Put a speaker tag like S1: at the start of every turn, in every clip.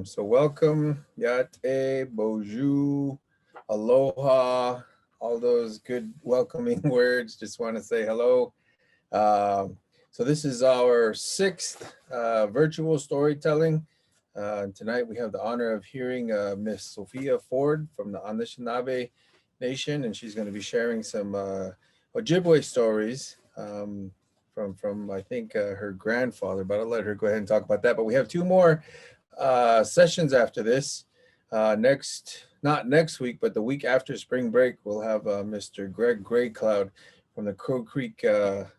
S1: So welcome, yate, bonjour, aloha, all those good welcoming words. Just want to say hello. So this is our sixth virtual storytelling. Tonight we have the honor of hearing Miss Sophia Ford from the Anishinaabe Nation, and she's going to be sharing some Ojibwe stories from I think her grandfather. But I'll let her go ahead and talk about that. But we have two more sessions after this. Not next week, but the week after spring break, we'll have Mr. Greg Greycloud from the Crow Creek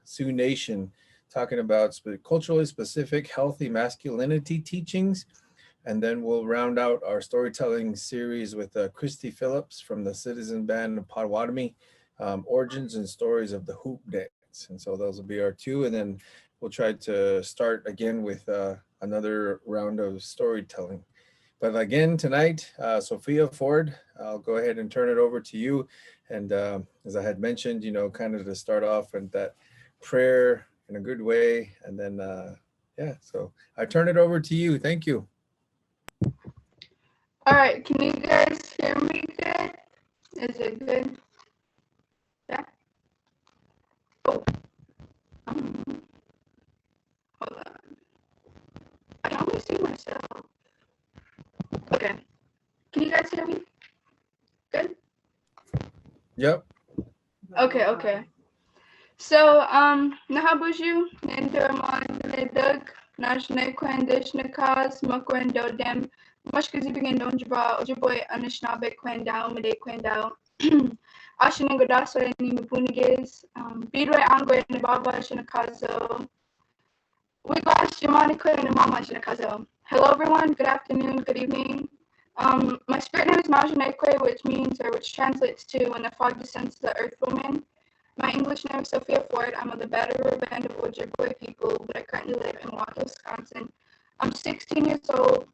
S1: Sioux Nation talking about culturally specific healthy masculinity teachings. And then we'll round out our storytelling series with Christy Phillips from the Citizen Band of Potawatomi, origins and stories of the hoop dance. And so those will be our two. And then we'll try to start again with another round of storytelling. But again, tonight, Sophia Ford, I'll go ahead and turn it over to you. And as I had mentioned, kind of to start off with that prayer in a good way. And then, so I turn it over to you. Thank you.
S2: All right, can you guys hear me good? Is it good? Yeah? Oh, hold on. I can only see myself. Okay. Can you guys hear me? Good?
S1: Yep.
S2: Okay. So, nahabuju, nindermon, nedug, najne kwendish nakaz, mukwendo dem, mushkazibing donjaba, ojiboy, Anishinaabe kwendao, mede kwendao. Ashinangodaso ni mabuniges, bidwe angwe nibaba shinakazo. Wiglash Yamanikwe and Mama Shinakazo. Hello everyone, good afternoon, good evening. My spirit name is Majinekwe, which translates to when the fog descends to the earth woman. My English name is Sophia Ford. I'm of the Battle River Band of Ojibwe people, but I currently live in Milwaukee, Wisconsin. I'm 16 years old.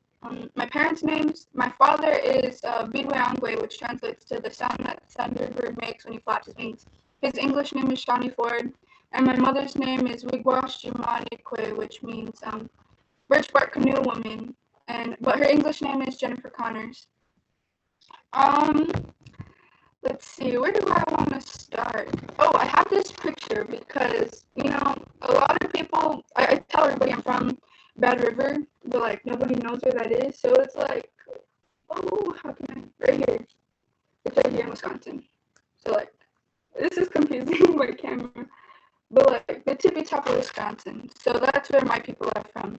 S2: My parents' names, my father is Bidweangwe, which translates to the sound that the thunderbird makes when he flaps his wings. His English name is Shawnee Ford, and my mother's name is Wigwash Jumanikwe, which means birch bark canoe woman, but her English name is Jennifer Connors. Let's see, where do I want to start? Oh, I have this picture because, a lot of people, I tell everybody I'm from Bad River, but, nobody knows where that is. So it's like, oh, how can I? Right here. It's right here in Wisconsin. So, this is confusing by camera. But, the tippy top of Wisconsin. So that's where my people are from.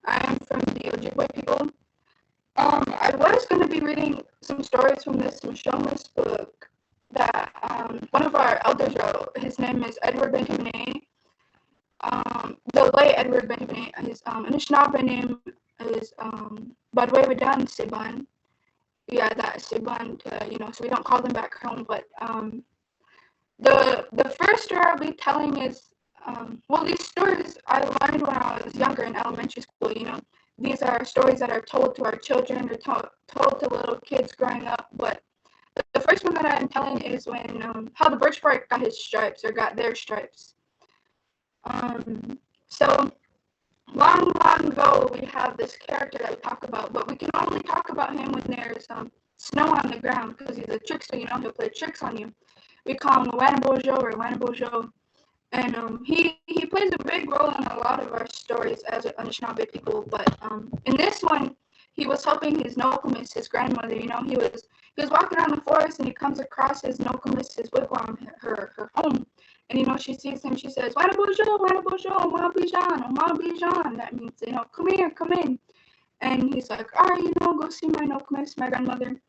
S2: I'm from the Ojibwe people. I was going to be reading some stories from this Mishomis book that one of our elders wrote. His name is Edward Benjamin. The late Edward Benjamin. His Anishinaabe name is Badwe Wadan Siban. Yeah, that Siban, so we don't call them back home. But the first story I'll be telling is, these stories I learned when I was younger in elementary school, These are stories that are told to our children or told to little kids growing up. But the first one that I'm telling is when how the birch bark got his stripes or got their stripes. So long ago we have this character that we talk about, but we can only talk about him when there's snow on the ground because he's a trickster. He'll play tricks on you. We call him Wanabojo or Wanabojo. And he plays a big role in a lot of our stories as Anishinaabe people. But in this one, he was helping his Nokomis, his grandmother. He was walking around the forest and he comes across his Nokomis, his wigwam, her home. And she sees him. She says, "Wanabojo, Wanabojo, Mabijan, Mabijan." That means come here, come in. And he's like, "All right, go see my Nokomis, my grandmother."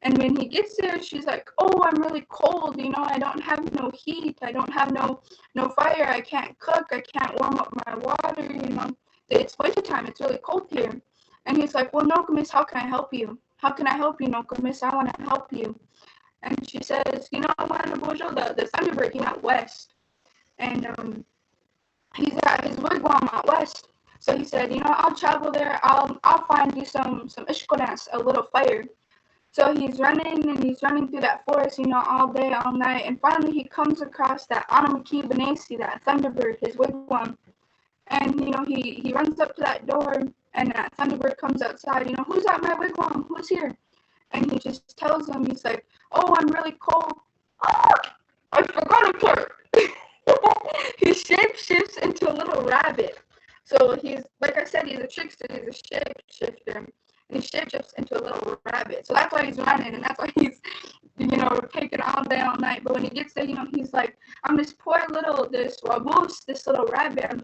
S2: And when he gets there, she's like, "Oh, I'm really cold. I don't have no heat. I don't have no fire. I can't cook. I can't warm up my water. It's wintertime. It's really cold here." And he's like, "Well, Nokomis, how can I help you? How can I help you, Nokomis? I want to help you." And she says, Wanabojo, the thunderbird, he's out west. And he's at his wigwam out west. So he said, "I'll travel there. I'll find you some ishkonas, a little fire." So he's running through that forest, all day, all night. And finally he comes across that Anamaki Benesi, that thunderbird, his wigwam. And, he runs up to that door And that Thunderbird comes outside, who's at my wigwam? Who's here? And he just tells him, he's like, oh, I'm really cold. Oh, I forgot a part. He shapeshifts into a little rabbit. So he's, like I said, he's a trickster, he's a shapeshifter. And he shapeshifts into a little rabbit. So that's why he's running, and that's why he's, taking all day, all night. But when he gets there, he's like, I'm this poor little, this waboose, this little rabbit. I'm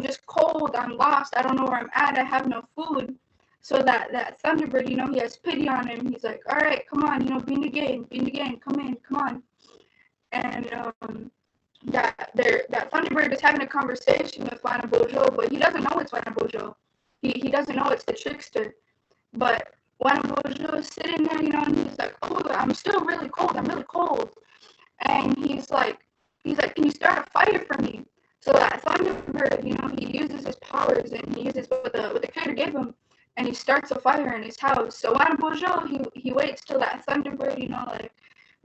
S2: just cold. I'm lost. I don't know where I'm at. I have no food. So that Thunderbird, he has pity on him. He's like, all right, come on, be in the game, come in, come on. And that Thunderbird is having a conversation with Wana Bojo, but he doesn't know it's Wana Bojo. He doesn't know it's the trickster. But Wana Bojo is sitting there, and he's like, oh, I'm still really cold. I'm really cold. And he's like, can you start a fire for me? So that Thunderbird, he uses his powers and he uses what the creator gave him, and he starts a fire in his house. So Wana Bojo, he waits till that Thunderbird,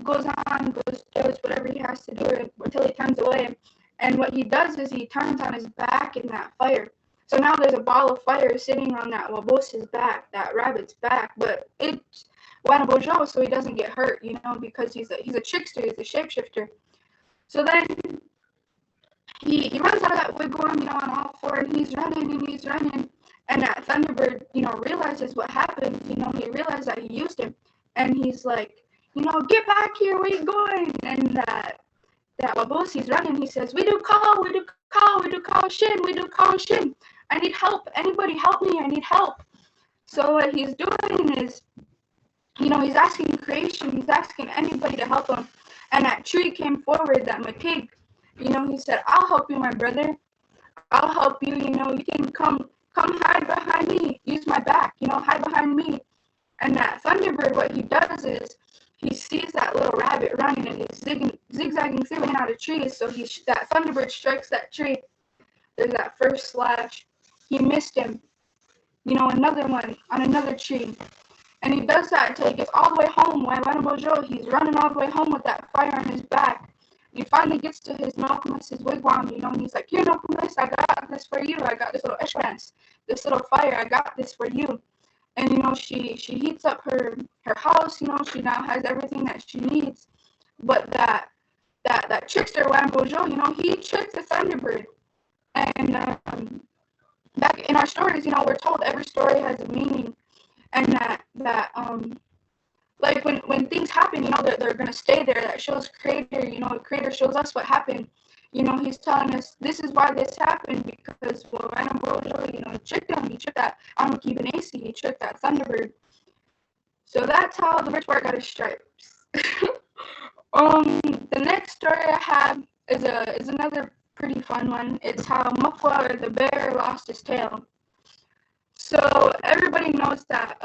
S2: does whatever he has to do until he turns away. And what he does is he turns on his back in that fire. So now there's a ball of fire sitting on that Wabos's back, that rabbit's back, but it's Wana Bojo, so he doesn't get hurt, because he's a trickster, he's a shapeshifter. So then he runs out of that wigwam, on all four, and he's running, and that Thunderbird, realizes what happened, he realized that he used him, and he's like, get back here, where you going? And that Wabos, he's running, he says, we do call, Shin, I need help, anybody help me, I need help. So what he's doing is, he's asking creation, he's asking anybody to help him. And that tree came forward, that McPig, he said, I'll help you, my brother. I'll help you, you can come hide behind me, use my back, hide behind me. And that Thunderbird, what he does is, he sees that little rabbit running and he's zigzagging through and out of trees. So that Thunderbird strikes that tree. There's that first slash. He missed him. Another one on another tree. And he does that until he gets all the way home. While Wana Bojo, he's running all the way home with that fire on his back. And he finally gets to his Nokomis, his wigwam, and he's like, here, Nokomis, I got this for you. I got this little Eshwans, this little fire. I got this for you. And, she heats up her house, she now has everything that she needs. But that trickster, Wana Bojo, he tricked the Thunderbird. And back in our stories, we're told every story has a meaning. And that like when things happen, they're going to stay there. That shows creator, creator shows us what happened. He's telling us this is why this happened, because Wana Bojo, he tricked him. He tricked that Anuki Benesi. He tricked that Thunderbird. So that's how the rich part got his stripes. The next story I have is another pretty fun one. It's how Muffler the bear lost his tail. So everybody knows that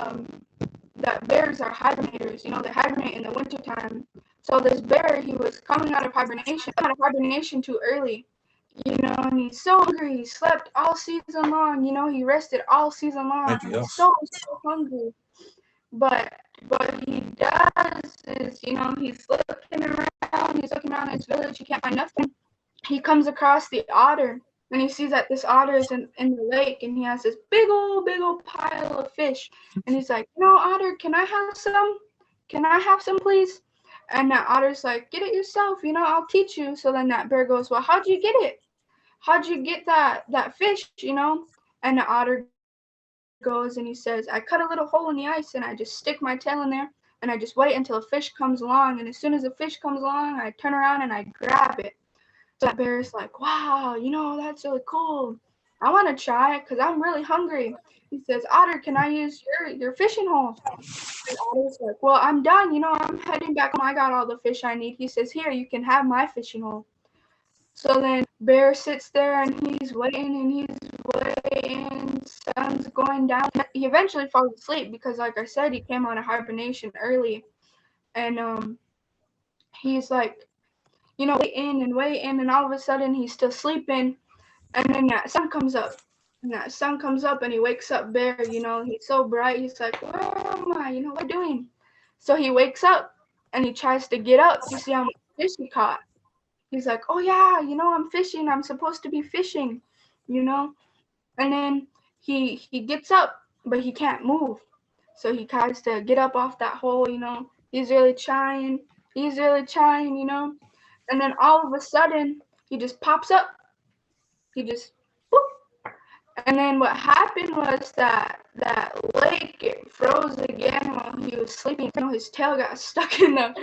S2: that bears are hibernators. They hibernate in the wintertime. So this bear, he was coming out of hibernation too early. And he's so hungry. He slept all season long. He rested all season long. He's so hungry. But what he does is, he's looking around his village. He can't find nothing. He comes across the otter, and he sees that this otter is in the lake, and he has this big old pile of fish. And he's like, otter, can I have some? Can I have some, please? And that otter's like, get it yourself, I'll teach you. So then that bear goes, well, how'd you get it? How'd you get that fish, And the otter goes and he says, I cut a little hole in the ice and I just stick my tail in there and I just wait until a fish comes along. And as soon as the fish comes along, I turn around and I grab it. So that bear is like, wow, that's really cool. I want to try it because I'm really hungry. He says, otter, can I use your fishing hole? And Otter's like, well, I'm done. I'm heading back home. I got all the fish I need. He says, here, you can have my fishing hole. So then bear sits there and he's waiting. Sun's going down. He eventually falls asleep because, like I said, he came out of hibernation early. And he's like, waiting, and all of a sudden he's still sleeping. And then that sun comes up. And he wakes up bear, he's so bright. He's like, where am I? What am I doing? So he wakes up and he tries to get up to see how much fish he caught. He's like, oh yeah, I'm fishing. I'm supposed to be fishing, And then he gets up, but he can't move. So he tries to get up off that hole, He's really trying. He's really trying. And then all of a sudden, he just pops up. He just, whoop. And then what happened was that lake it froze again while he was sleeping. His tail got stuck in the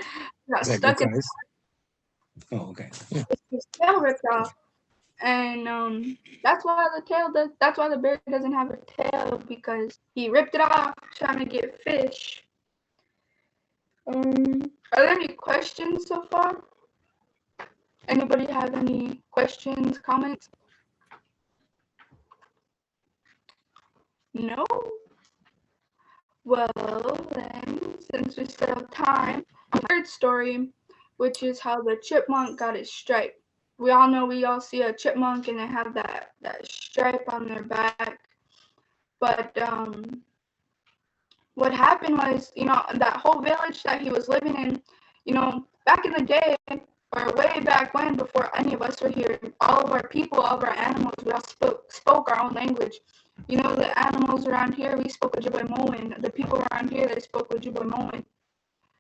S2: got
S3: Is that
S2: stuck
S3: good,
S2: in.
S3: guys? Oh, okay.
S2: His tail ripped off, and that's why that's why the bear doesn't have a tail, because he ripped it off trying to get fish. Are there any questions so far? Anybody have any questions, comments? No? Well, then, since we still have time, the third story, which is how the chipmunk got its stripe. We all see a chipmunk and they have that stripe on their back. But what happened was, that whole village that he was living in, back in the day, or way back when, before any of us were here, all of our people, all of our animals, we all spoke our own language. The animals around here, we spoke Ojibwe-Moan. The people around here, they spoke Ojibwe-Moan.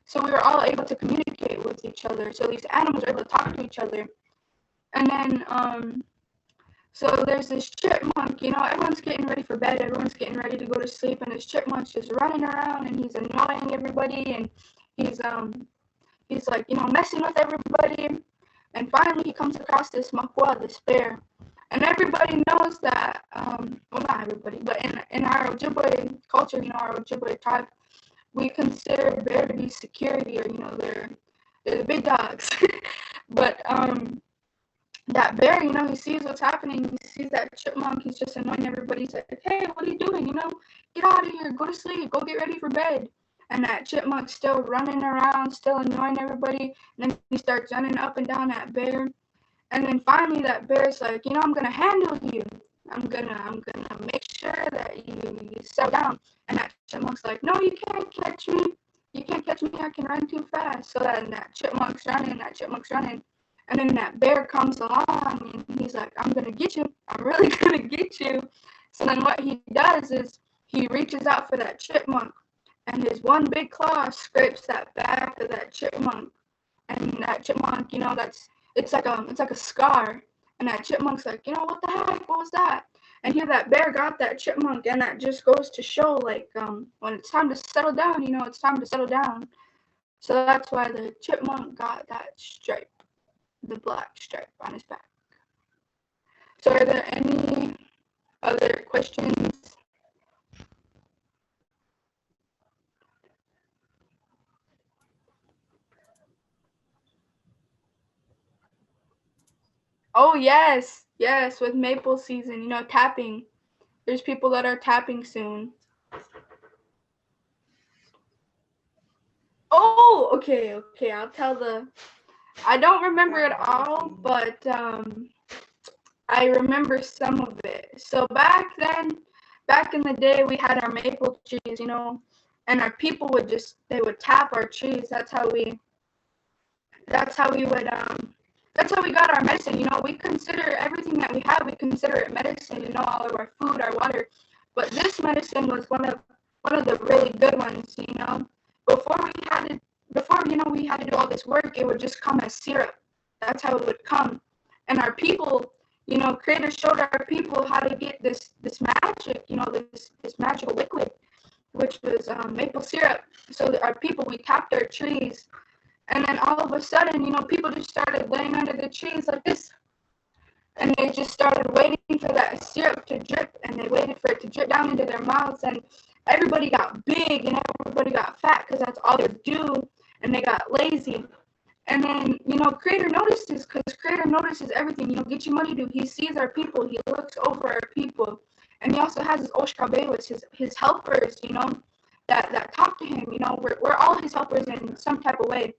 S2: So we were all able to communicate with each other. So these animals were able to talk to each other. And then, so there's this chipmunk, everyone's getting ready for bed. Everyone's getting ready to go to sleep. And this chipmunk's just running around and he's annoying everybody. And he's like, messing with everybody. And finally he comes across this makua, this bear. And everybody knows that, well, not everybody, but in our Ojibwe culture, our Ojibwe tribe, we consider bear to be security, or, they're the big dogs. But that bear, he sees what's happening. He sees that chipmunk. He's just annoying everybody. He's like, hey, what are you doing? Get out of here. Go to sleep. Go get ready for bed. And that chipmunk's still running around, still annoying everybody. And then he starts running up and down that bear. And then finally that bear's like, I'm gonna handle you. I'm gonna make sure that you settle down. And that chipmunk's like, no, you can't catch me. You can't catch me. I can run too fast. So that chipmunk's running. And then that bear comes along and he's like, I'm gonna get you. I'm really gonna get you. So then what he does is he reaches out for that chipmunk, and his one big claw scrapes that back of that chipmunk. And that chipmunk, it's like a scar. And that chipmunk's like, what the heck? What was that? And here that bear got that chipmunk, and that just goes to show, like, when it's time to settle down, it's time to settle down. So that's why the chipmunk got that stripe, the black stripe on his back. So are there any other questions? Oh, yes, with maple season, tapping. There's people that are tapping soon. Oh, okay, I'll tell I don't remember it all, but I remember some of it. So back in the day, we had our maple trees, and our people they would tap our trees. That's how we got our medicine. We consider everything that we have, we consider it medicine, all of our food, our water. But this medicine was one of the really good ones, Before we had to do all this work, it would just come as syrup. That's how it would come. And our people, Creator showed our people how to get this magic, this magical liquid, which was maple syrup. So our people, we tapped our trees. And then all of a sudden, people just started laying under the trees like this. And they just started waiting for that syrup to drip, and they waited for it to drip down into their mouths. And everybody got big and everybody got fat because that's all they would do. And they got lazy. And then, Creator notices, because Creator notices everything. Get your money, dude. He sees our people. He looks over our people. And he also has his Oshkabewas, his helpers, that talk to him. We're all his helpers in some type of way.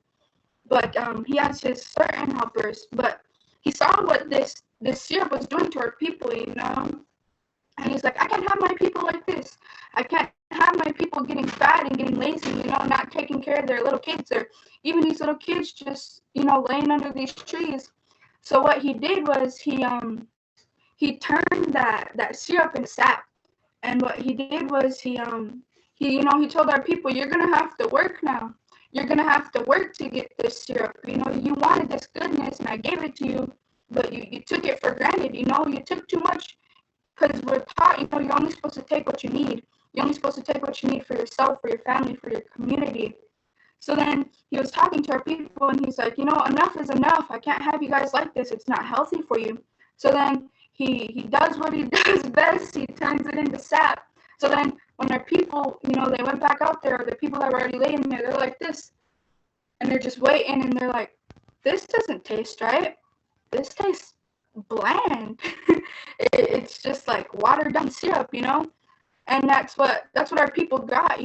S2: But he has his certain helpers. But he saw what this syrup was doing to our people, And he's like, I can't have my people like this. I can't have my people getting fat and getting lazy, not taking care of their little kids, or even these little kids just, laying under these trees. So what he did was he turned that syrup into sap. And what he did was he told our people, you're gonna have to work now. You're gonna have to work to get this syrup. You wanted this goodness, and I gave it to you, but you took it for granted. You took too much because we're taught. You're only supposed to take what you need. You're only supposed to take what you need for yourself, for your family, for your community. So then he was talking to our people, and he's like, enough is enough. I can't have you guys like this. It's not healthy for you. So then he does what he does best. He turns it into sap. So then when our people, they went back out there, the people that were already laying there, they're like this, and they're just waiting, and they're like, this doesn't taste right. This tastes bland. It's just like watered down syrup, and that's what our people got.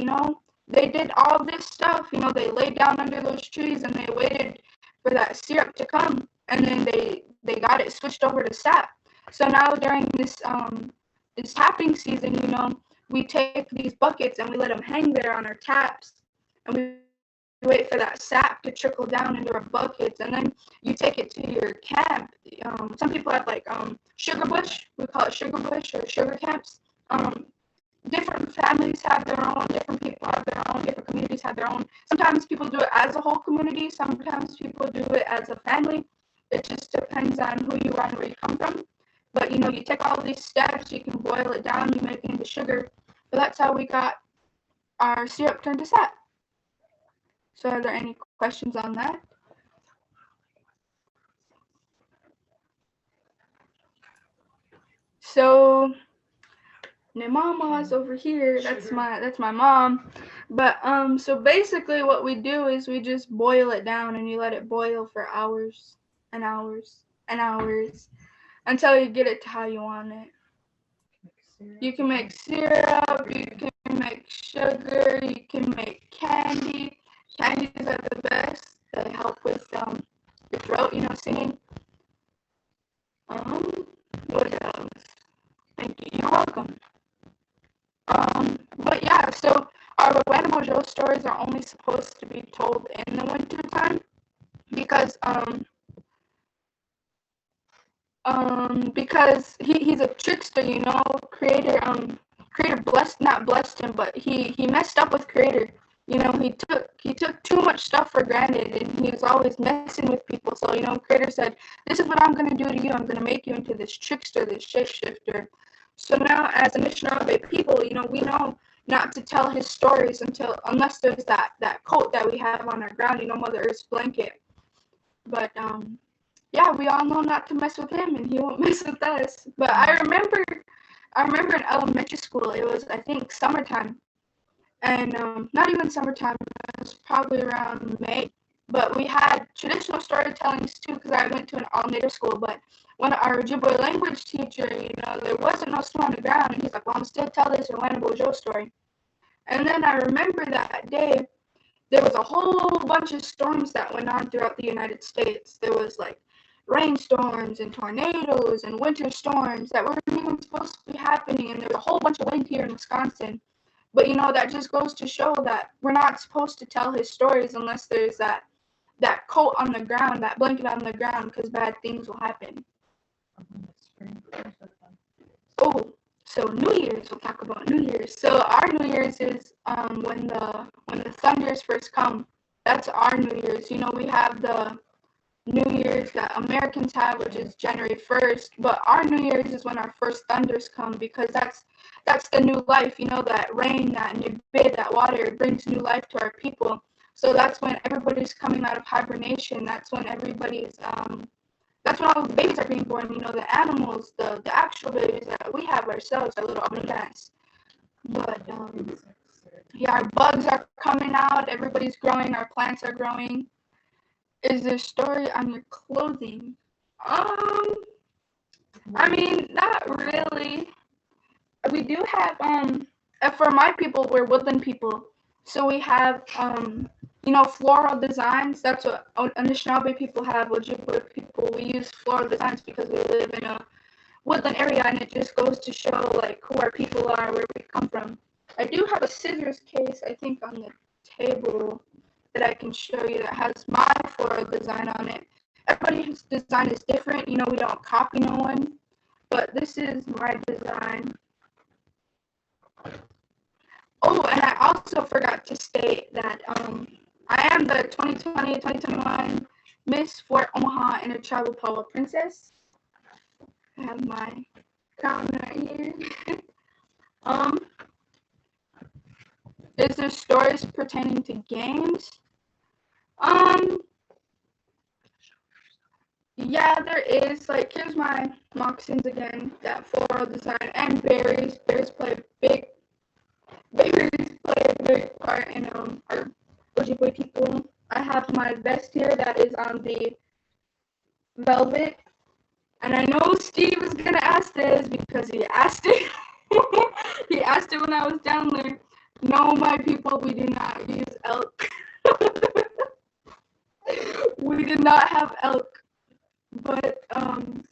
S2: They did all this stuff. They laid down under those trees and they waited for that syrup to come, and then they got it switched over to sap. So now during this tapping season, we take these buckets and we let them hang there on our taps, and we wait for that sap to trickle down into our buckets, and then you take it to your camp. Some people have like sugar bush. We call it sugar bush or sugar camps. Different families have their own, different people have their own, different communities have their own. Sometimes people do it as a whole community, sometimes people do it as a family. It just depends on who you are and where you come from. But you take all these steps, you can boil it down, you make it into sugar. But that's how we got our syrup turned to sap. So are there any questions on that? So Mama's over here. That's my mom. But so basically what we do is we just boil it down, and you let it boil for hours and hours and hours until you get it to how you want it. You can make syrup, you can make sugar, you can make candy. Candies are the best. They help with your throat, singing. What else? Thank you. You're welcome. But yeah, so our Wanabojo stories are only supposed to be told in the winter time because he's a trickster, Creator not blessed him, but he messed up with Creator. He took too much stuff for granted, and he was always messing with people. So Creator said, "This is what I'm gonna do to you. I'm gonna make you into this trickster, this shapeshifter." So now, as Anishinaabe people, we know not to tell his stories unless there's that coat that we have on our ground, Mother Earth's blanket. But yeah, we all know not to mess with him, and he won't mess with us. But I remember in elementary school, it was, I think, summertime, and not even summertime, it was probably around May. But we had traditional storytellings too, because I went to an all-native school. But when our Ojibwe language teacher, there wasn't no snow on the ground, and he's like, "Well, I'm still tell this Wanabojo story." And then I remember that day, there was a whole bunch of storms that went on throughout the United States. There was like rainstorms and tornadoes and winter storms that weren't even supposed to be happening, and there was a whole bunch of wind here in Wisconsin. But that just goes to show that we're not supposed to tell his stories unless there's that coat on the ground, that blanket on the ground, because bad things will happen. Oh, so New Year's, we'll talk about New Year's. So our New Year's is when the thunders first come. That's our New Year's. We have the New Year's that Americans have, which is January 1st, but our New Year's is when our first thunders come, because that's the new life, that rain, that new bid, that water brings new life to our people. So that's when everybody's coming out of hibernation. That's when that's when all the babies are being born, the animals, the actual babies that we have ourselves, our little abundance. But yeah, our bugs are coming out, everybody's growing, our plants are growing. Is there a story on your clothing? I mean, not really. We do have, for my people, we're woodland people. So we have, floral designs. That's what Anishinaabe people have, Ojibwe people. We use floral designs because we live in a woodland area, and it just goes to show, like, who our people are, where we come from. I do have a scissors case, I think, on the table that I can show you that has my floral design on it. Everybody's design is different. We don't copy no one. But this is my design. Oh, and I also forgot to state that I am the 2020-2021 Miss Fort Omaha Intertribal Power Princess. I have my crown right here. um, is there stories pertaining to games? Yeah, there is. Like, here's my moccasins again. That floral design and berries. Berries play a big part in our Ojibwe people. I have my vest here that is on the velvet, and I know Steve is gonna ask this because he asked it. He asked it when I was down there. No, my people, we do not use elk. We did not have elk, but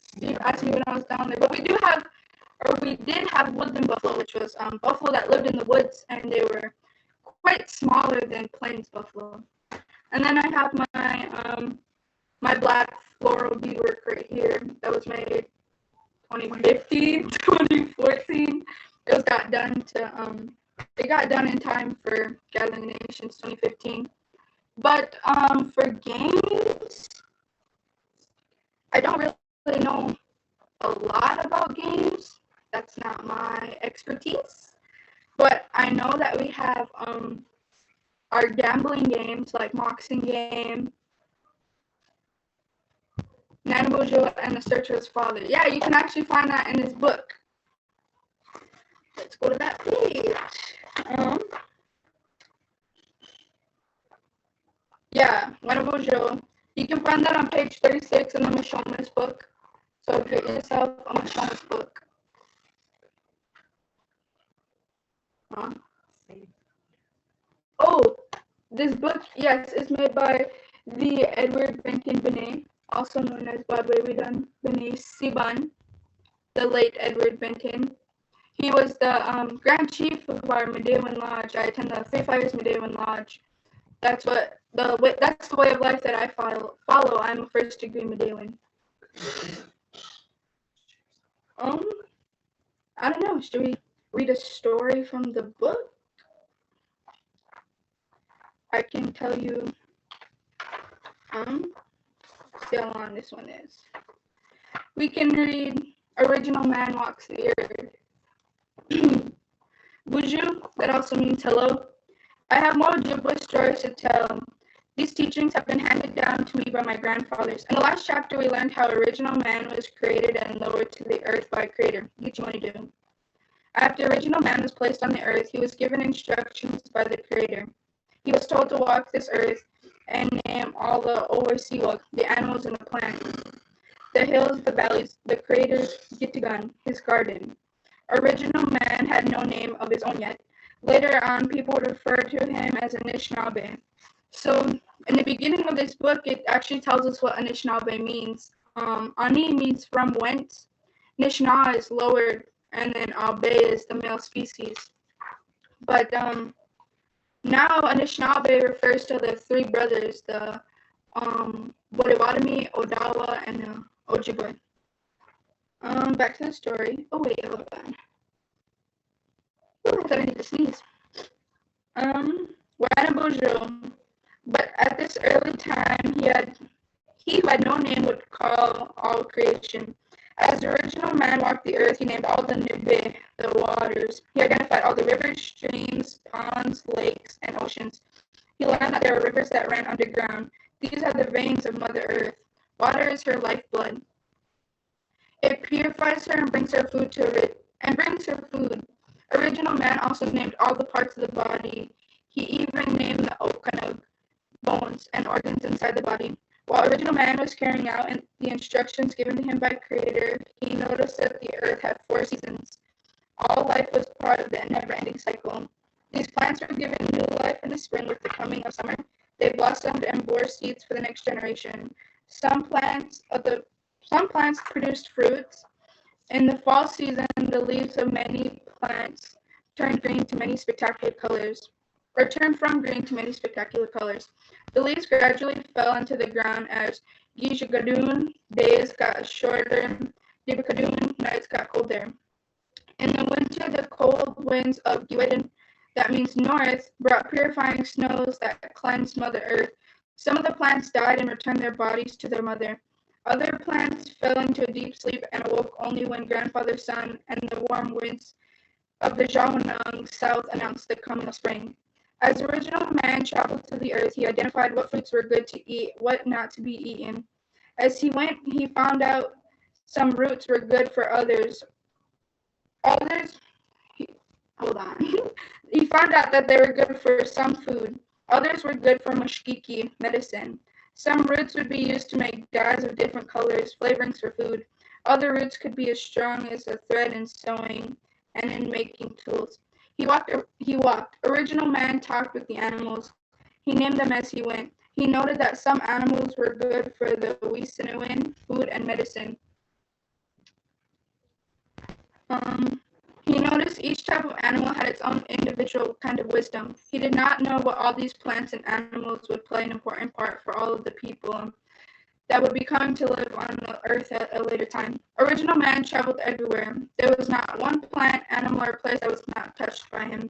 S2: Steve asked me when I was down there. But we did have woodland buffalo, which was buffalo that lived in the woods, and they were quite smaller than plains buffalo. And then I have my black floral beadwork right here that was made 2015, 2014. It got done in time for Gathering Nations 2015. But for games, I don't really know a lot about games. That's not my expertise. But I know that we have our gambling games like Moxing Game, Nanabojo, and The Search for His Father. Yeah, you can actually find that in his book. Let's go to that page. Yeah, Nanabojo. You can find that on page 36 in the Mishona's book. So get yourself a Mishona's book. Oh, this book, yes, is made by the Edward Benton Benet, also known as Badwewidan Benet Siban, the late Edward Benton. He was the Grand Chief of our Medewan Lodge. I attend the Fae Fires Medewan Lodge. That's the way of life that I follow. I'm a first degree Medewan. I don't know. Should we read a story from the book? I can tell you. See how long this one is. We can read Original Man Walks the Earth. Buju, that also means hello. I have more Ojibwe stories to tell. These teachings have been handed down to me by my grandfathers. In the last chapter, we learned how original man was created and lowered to the earth by Creator. Gichimonidu. After original man was placed on the earth, he was given instructions by the Creator. He was told to walk this earth and name all the Owesiwak, the animals and the plants, the hills, the valleys, the Creator's Gitigan, his garden. Original man had no name of his own yet. Later on, people would refer to him as Anishinaabe. So, in the beginning of this book, it actually tells us what Anishinaabe means. Ani means from whence, Nishna is lowered, and then Abe is the male species. But now Anishinaabe refers to the three brothers, the Bodewatami, Odawa, and Ojibwe. Back to the story. Oh wait, hold on. Oh, I thought I need to sneeze. Wanabojo. But at this early time, he who had no name would call all creation. As the original man walked the earth, he named all the Nibe, the waters. He identified all the rivers, streams, ponds, lakes, and oceans. He learned that there are rivers that ran underground. These are the veins of Mother Earth. Water is her lifeblood. It purifies her and brings her food. Original man also named all the parts of the body. He even named the Okanug, bones, and organs inside the body. While original man was carrying out the instructions given to him by Creator, he noticed that the earth had 4 seasons. All life was part of the never-ending cycle. These plants were given new life in the spring with the coming of summer. They blossomed and bore seeds for the next generation. Some plants produced fruits. In the fall season, the leaves of many plants turned green to many spectacular colors. Turned from green to many spectacular colors. The leaves gradually fell into the ground as Gijugadun days got shorter, Dibakadun nights got colder. In the winter, the cold winds of Gwydden, that means north, brought purifying snows that cleansed Mother Earth. Some of the plants died and returned their bodies to their mother. Other plants fell into a deep sleep and awoke only when Grandfather Sun and the warm winds of the Jawanang south announced the coming of spring. As the original man traveled through the earth, he identified what fruits were good to eat, what not to be eaten. As he went, he found out some roots were good for others. Hold on. He found out that they were good for some food. Others were good for mushkiki, medicine. Some roots would be used to make dyes of different colors, flavorings for food. Other roots could be as strong as a thread in sewing and in making tools. He walked. Original man talked with the animals. He named them as he went. He noted that some animals were good for the Wisinawin, food and medicine. He noticed each type of animal had its own individual kind of wisdom. He did not know what all these plants and animals would play an important part for all of the people that would be coming to live on the earth at a later time. Original man traveled everywhere. There was not one plant, animal, or place that was not touched by him.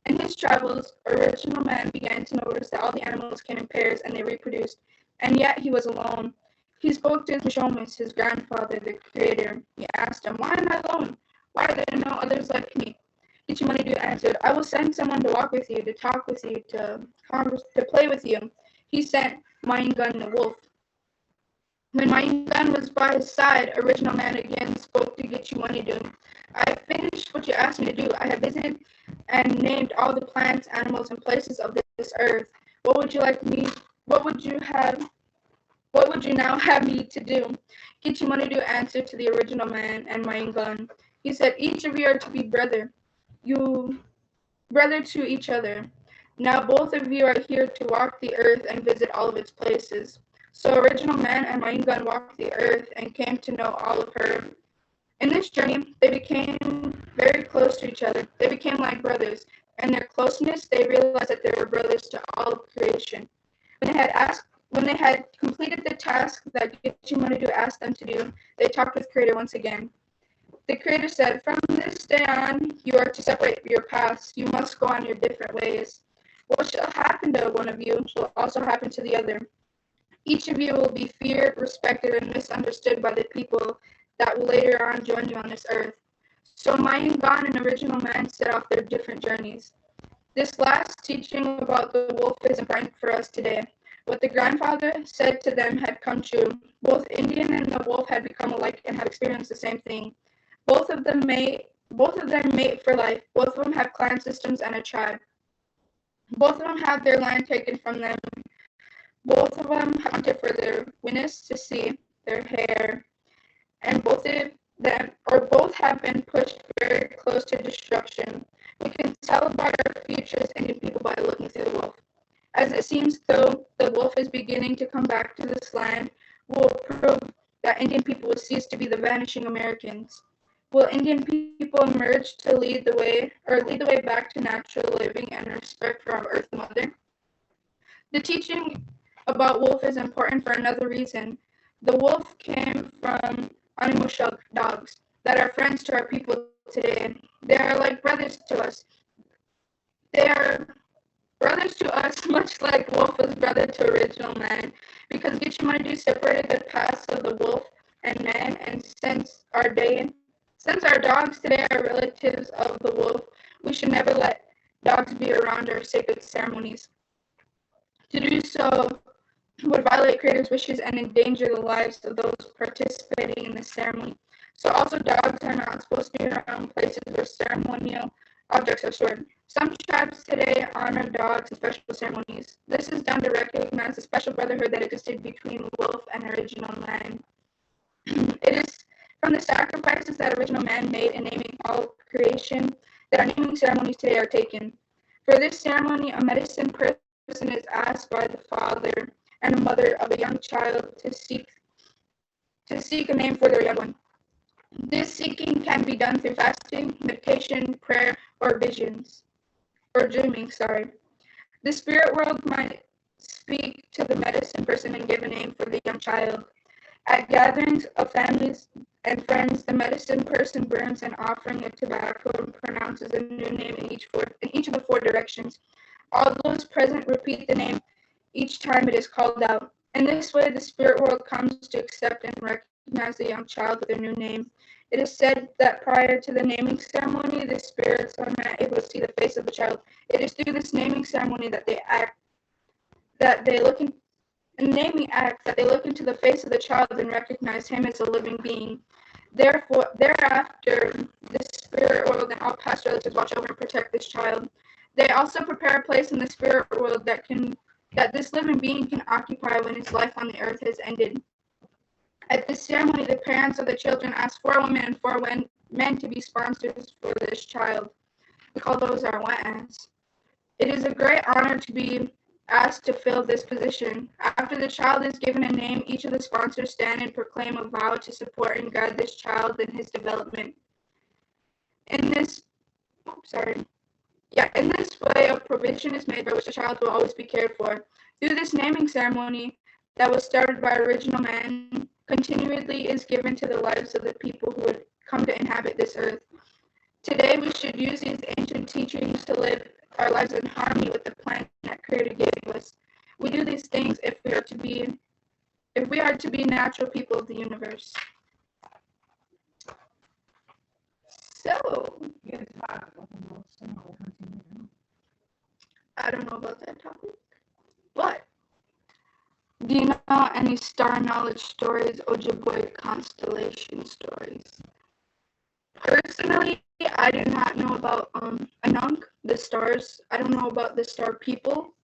S2: In his travels, original man began to notice that all the animals came in pairs and they reproduced, and yet he was alone. He spoke to his Mishomis, his grandfather, the creator. He asked him, "Why am I alone? Why are there no others like me?" Ichimanidu answered, "I will send someone to walk with you, to talk with you, to play with you." He sent Maingun the wolf. When Maingun was by his side, original man again spoke to Gichimanidu. "I have finished what you asked me to do. I have visited and named all the plants, animals, and places of this earth. What would you like me? What would you now have me to do?" Gichimanidu answered to the original man and Maingun. He said, "Each of you are to be brother to each other. Now both of you are here to walk the earth and visit all of its places." So original man and Maingun walked the earth and came to know all of her. In this journey, they became very close to each other. They became like brothers. In their closeness, they realized that they were brothers to all of creation. When they had completed the task that Gichimanidu asked them to do, they talked with Creator once again. The Creator said, "From this day on, you are to separate your paths. You must go on your different ways. What shall happen to one of you will also happen to the other. Each of you will be feared, respected, and misunderstood by the people that will later on join you on this earth." So Mayungan and original man set off their different journeys. This last teaching about the wolf is important for us today. What the grandfather said to them had come true. Both Indian and the wolf had become alike and had experienced the same thing. Both of them mate for life. Both of them have clan systems and a tribe. Both of them have their land taken from them. Both of them hunted for their witness to see their hair, and both have been pushed very close to destruction. We can tell about our future as Indian people by looking through the wolf. As it seems though the wolf is beginning to come back to this land, will prove that Indian people will cease to be the vanishing Americans. Will Indian people emerge to lead the way back to natural living and respect for our Earth Mother? The teaching about wolf is important for another reason. The wolf came from Animushag dogs that are friends to our people today. They are like brothers to us. They are brothers to us, much like wolf was brother to original man, because Gichimanidu separated the paths of the wolf and man, and since our dogs today are relatives of the wolf, we should never let dogs be around our sacred ceremonies. To do so would violate Creator's wishes and endanger the lives of those participating in the ceremony. So also dogs are not supposed to be around places where ceremonial objects are stored. Some tribes today honor dogs in special ceremonies. This is done to recognize the special brotherhood that existed between wolf and original man. It is from the sacrifices that original man made in naming all creation that our naming ceremonies today are taken. For this ceremony, a medicine person is asked by the father and the mother of a young child to seek a name for their young one. This seeking can be done through fasting, meditation, prayer, or dreaming. The spirit world might speak to the medicine person and give a name for the young child. At gatherings of families and friends, the medicine person burns an offering of tobacco and pronounces a new name in each of the four directions. All those present repeat the name each time it is called out. In this way, the spirit world comes to accept and recognize the young child with their new name. It is said that prior to the naming ceremony, the spirits are not able to see the face of the child. It is through this naming ceremony that they look into the face of the child and recognize him as a living being. Thereafter, the spirit world and all past relatives watch over and protect this child. They also prepare a place in the spirit world that this living being can occupy when his life on the earth has ended. At this ceremony, the parents of the children ask 4 women and 4 men to be sponsors for this child. We call those our wet'as. It is a great honor to be asked to fill this position. After the child is given a name, each of the sponsors stand and proclaim a vow to support and guide this child in his development. In this way, a provision is made by which the child will always be cared for. Through this naming ceremony that was started by original man, continually is given to the lives of the people who would come to inhabit this earth. Today, we should use these ancient teachings to live our lives in harmony with the plan that Creator gave us. We do these things if we are to be natural people of the universe. So, I don't know about that topic, but do you know any star knowledge stories, Ojibwe constellation stories? Personally, I do not know about Anunk, the stars. I don't know about the star people,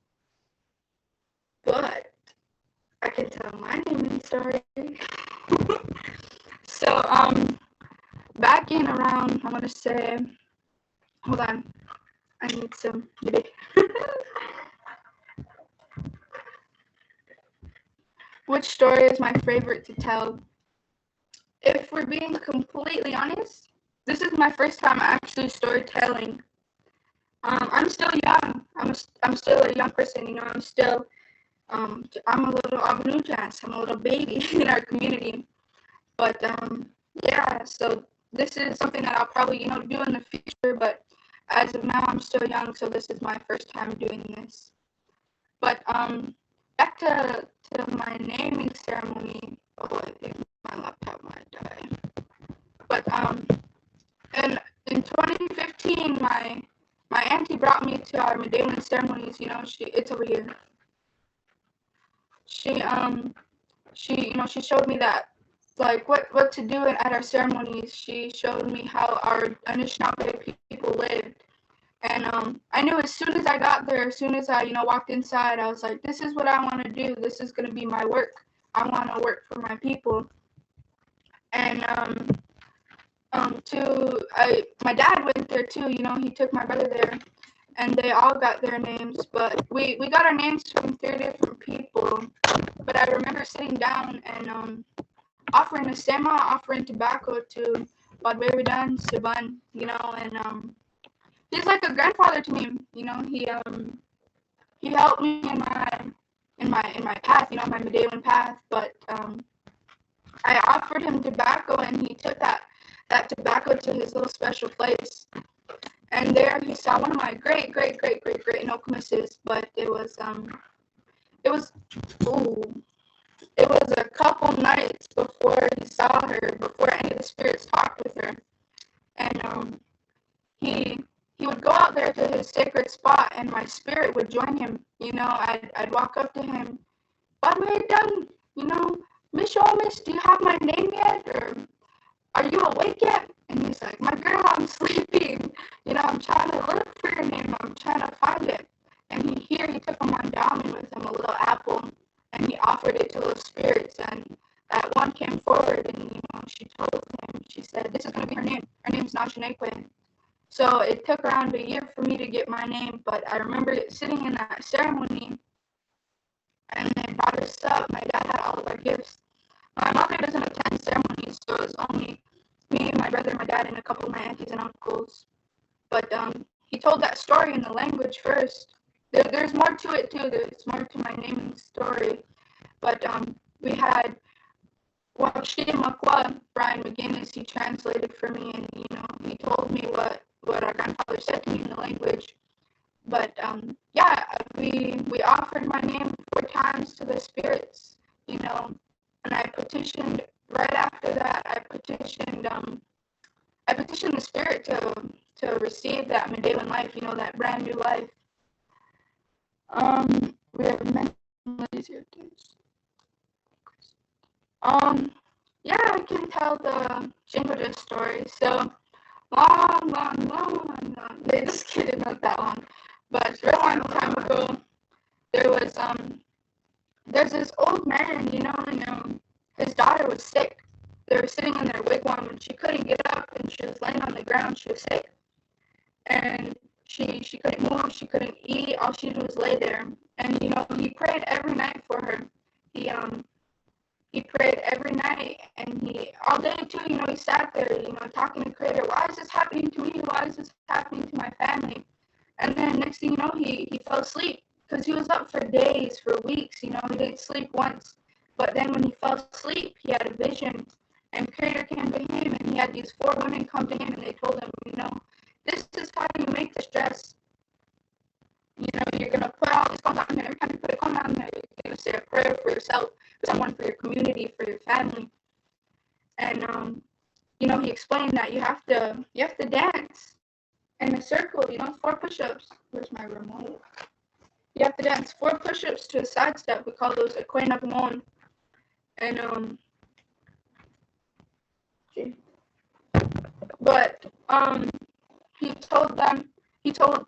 S2: but I can tell my naming story. So, back in around, I want to say, hold on, I need some music. Which story is my favorite to tell? If we're being completely honest, this is my first time actually storytelling. I'm still young. I'm still a young person. You know, I'm a little Abunujas. I'm a little baby in our community. But yeah. So this is something that I'll probably do in the future. But as of now, I'm still young, so this is my first time doing this. But back to my naming ceremony. Oh, I think my laptop might die. But in 2015, my auntie brought me to our Medallion ceremonies. You know, it's over here. She showed me that, like, what to do at our ceremonies. She showed me how our Anishinaabe people lived. And I knew as soon as I got there, as soon as I, walked inside, I was like, this is what I want to do. This is going to be my work. I want to work for my people. And my dad went there too. He took my brother there, and they all got their names. But we got our names from 3 different people. But I remember sitting down and offering a sema, offering tobacco to Badwewidan Siban, and he's like a grandfather to me. He helped me in my path, my Medallion path. But I offered him tobacco, and he took that tobacco to his little special place. And there he saw one of my great Nokomises, but it was a couple nights before he saw her, before any of the spirits talked with her. And he would go out there to his sacred spot, and my spirit would join him. I'd walk up to him, "What have you done? Miss Miss, do you have my name yet? Or are you awake yet?" And he's like, "My girl, I'm sleeping. I'm trying to look for your name. I'm trying to find it." And he took a mandami with him, a little apple, and he offered it to those spirits. And that one came forward, and she told him, she said, "This is going to be her name. Her name's Nashanekwe." So it took around a year for me to get my name, but I remember sitting in that ceremony, and they brought us up. My dad had all of our gifts. My mother doesn't attend ceremonies, so it was only me, my brother, my dad, and a couple of my aunties and uncles. But he told that story in the language first. There's more to it too. There's more to my naming story. But we had Washimakwa, Brian McGinnis, he translated for me, and he told me what our grandfather said to me in the language. But yeah, we offered my name 4 times to the spirits, and I petitioned right after that. I petitioned the spirit to receive that Medewan life, that brand new life. We have many lazier days. Yeah, I can tell the Jingle story. So long. They just kidding, not that long. But a very long time ago, there's this old man, and his daughter was sick. They were sitting in their wigwam, and she couldn't get up, and she was laying on the ground. She was sick, and she couldn't move. She couldn't eat. All she did was lay there. And he prayed every night for her. He prayed every night, and he all day too. He sat there, talking to Creator. Why is this happening to me? Why is this happening to my family? And then next thing you know, he fell asleep because he was up for days, for weeks. He didn't sleep once. But then when he fell asleep, he had a vision, and Creator came to him, and he had these 4 women come to him, and they told him, this is how you make this dress. You're gonna put all this clothes on there. Every time you put a clothes on there, you're gonna say a prayer for yourself, for someone, for your community, for your family. And he explained that you have to dance in a circle. 4 push-ups. Where's my remote? You have to dance 4 push-ups to a side step. We call those a Quenagmon. And but he told them. He told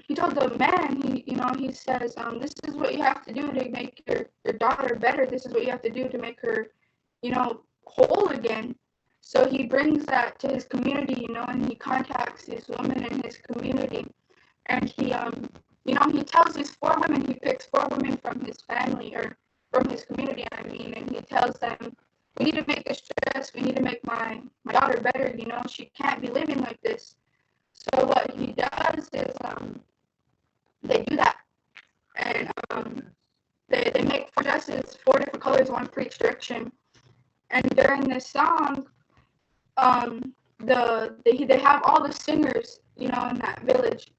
S2: the man. He says, this is what you have to do to make your daughter better. This is what you have to do to make her, whole again. So he brings that to his community, and he contacts these women in his community, and he tells these 4 women. He picks 4 women from his family, or from his community, and he tells them, we need to make this dress. We need to make my daughter better. She can't be living like this. So what he does is they do that, and they make 4 dresses, 4 different colors, one for each direction. And during this song, they have all the singers, in that village.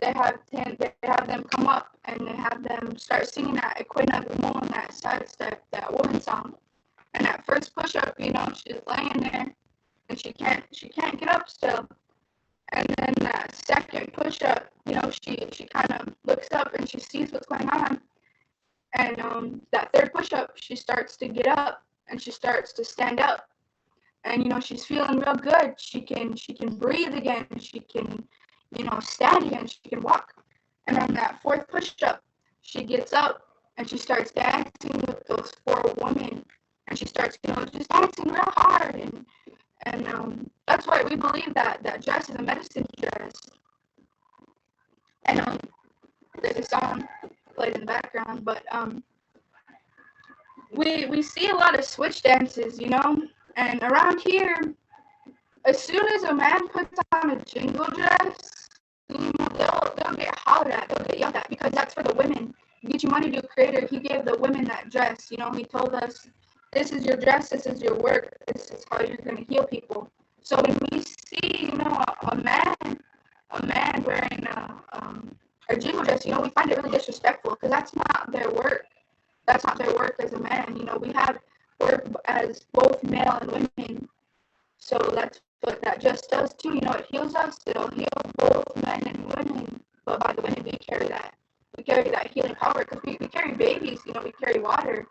S2: They have them come up, and they have them start singing that Equinagumon, that side step, that woman song. And that first push up, she's laying there, and she can't get up still. And then that second push up, she kind of looks up and she sees what's going on. And that third push up, she starts to get up and she starts to stand up. And she's feeling real good. She can breathe again. She can, stand again. She can walk. And on that 4th push up, she gets up and she starts dancing with those 4 women. And she starts, just dancing real hard. And that's why we believe that dress is a medicine dress. And there's a song played in the background, but we see a lot of switch dances, and around here, as soon as a man puts on a jingle dress, they'll get hollered at, they'll get yelled at, because that's for the women. Get your money to Creator. He gave the women that dress. He told us, this is your dress, this is your work, this is how you're going to heal people. So when we see, a man wearing a jingle dress, we find it really disrespectful, because that's not their work. That's not their work as a man. We have work as both male and women. So that's what that just does too. It heals us. It'll heal both men and women. But by the women, we carry that healing power, because we carry babies. We carry water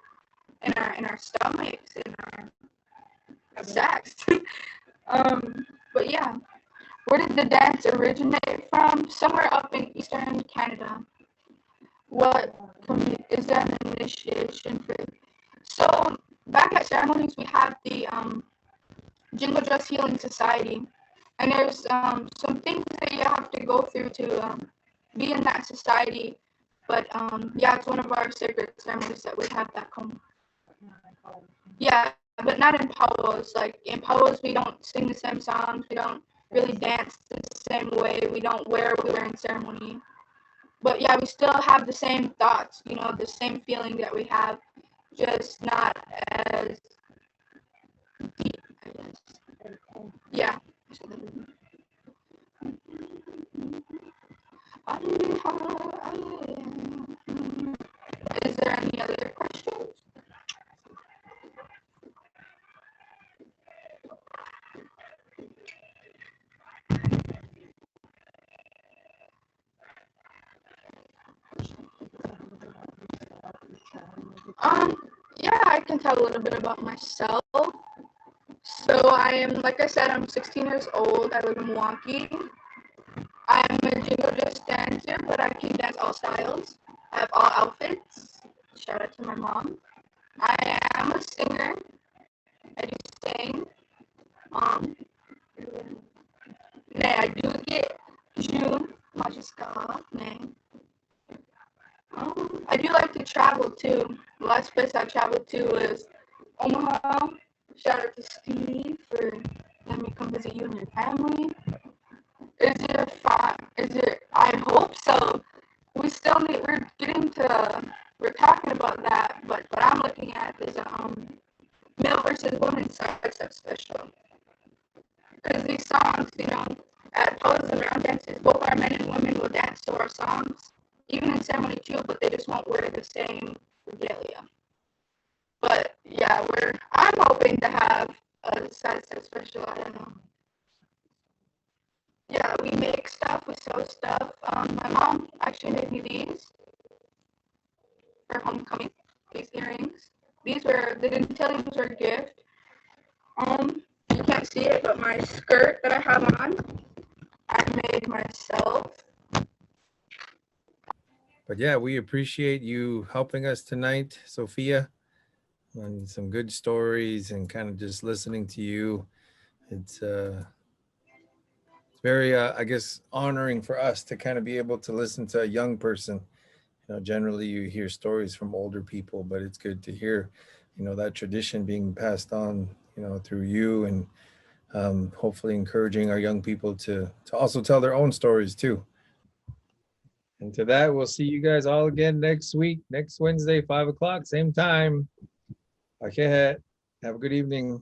S2: in our stomachs, in our sacks. But yeah, where did the dance originate from? Somewhere up in Eastern Canada. What is there an initiation for? So back at ceremonies, we have the Jingle Dress Healing Society, and there's some things that you have to go through to be in that society. But yeah, it's one of our sacred ceremonies that we have back home. Yeah, but not in powwows. Like in powwows, we don't sing the same songs. We don't really dance the same way. We don't wear what we wear in ceremony. But yeah, we still have the same thoughts, the same feeling that we have, just not as deep, I guess. Yeah. Is there any other questions? Yeah, I can tell a little bit about myself. So I am, like I said, I'm 16 years old. I live in Milwaukee. I'm a jingle just dancer, but I can dance all styles. I have all outfits. Shout out to my mom. I am a singer. I do sing. Um, I do get June. Magiska. I do like to travel too. The last place I traveled to was Omaha. Shout out to Steve for letting me come visit you and your family. Is it fun? Is it? I hope so. We still need. We're getting to. We're talking about that, but what I'm looking at is a male versus woman side step special. Because these songs, at poses and round dances, both our men and women will dance to our songs, even in ceremony too, but they just won't wear the same regalia. But yeah, I'm hoping to have a side step special. I don't know. Yeah, we make stuff, we sew stuff. My mom actually made me these for homecoming. These earrings. The Dentillions were a gift. You can't see it, but my skirt that I have on, I made myself.
S1: But yeah, we appreciate you helping us tonight, Sophia, and some good stories and kind of just listening to you. It's very, I guess, honoring for us to kind of be able to listen to a young person. Generally you hear stories from older people, but it's good to hear, that tradition being passed on, through you, and hopefully encouraging our young people to also tell their own stories too. And to that, we'll see you guys all again next week, next Wednesday, 5 o'clock, same time. Okay, have a good evening.